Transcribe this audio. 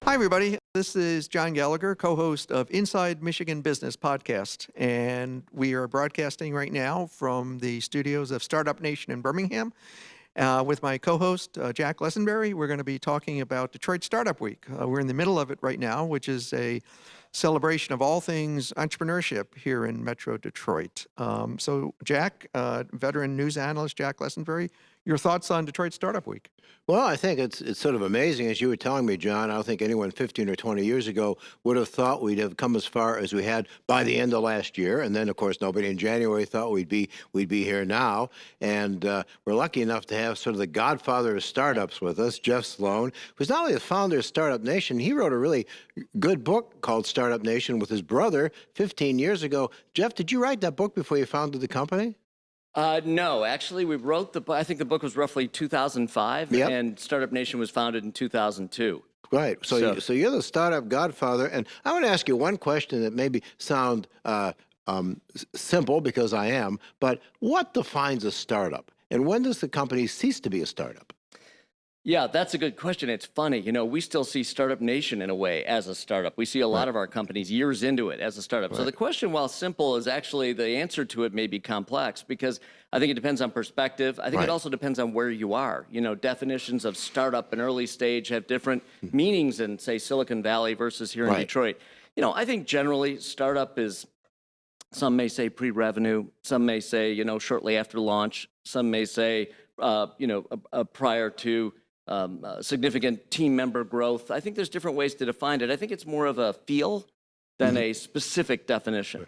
Hi, everybody. This is John Gallagher, co-host of Inside Michigan Business podcast, and we are broadcasting right now from the studios of Startup Nation in Birmingham. With my co-host, Jack Lessenberry, we're going to be talking about Detroit Startup Week. We're in the middle of it right now, which is a celebration of all things entrepreneurship here in Metro Detroit. So, Jack, veteran news analyst Jack Lessenberry, your thoughts on Detroit Startup Week? Well, I think it's sort of amazing. As you were telling me, John, I don't think anyone 15 or 20 years ago would have thought we'd have come as far as we had by the end of last year. And then, of course, nobody in January thought we'd be here now. And we're lucky enough to have sort of the godfather of startups with us, Jeff Sloan, who's not only the founder of Startup Nation, he wrote a really good book called Startup Nation with his brother 15 years ago. Jeff, did you write that book before you founded the company? No, actually, we wrote the book. I think the book was roughly 2005, Yep. And Startup Nation was founded in 2002. Right. So you're the startup godfather. And I want to ask you one question that maybe sound simple, because I am, but what defines a startup? And when does the company cease to be a startup? Yeah, that's a good question. It's funny. You know, we still see Startup Nation in a way as a startup. We see a lot of our companies years into it as a startup. Right. So the question, while simple, is actually the answer to it may be complex, because I think it depends on perspective. I think it also depends on where you are. You know, definitions of startup and early stage have different meanings in, say, Silicon Valley versus here in Detroit. You know, I think generally startup is, some may say pre-revenue, some may say, you know, shortly after launch, some may say, prior to significant team member growth. I think there's different ways to define it. I think it's more of a feel than a specific definition.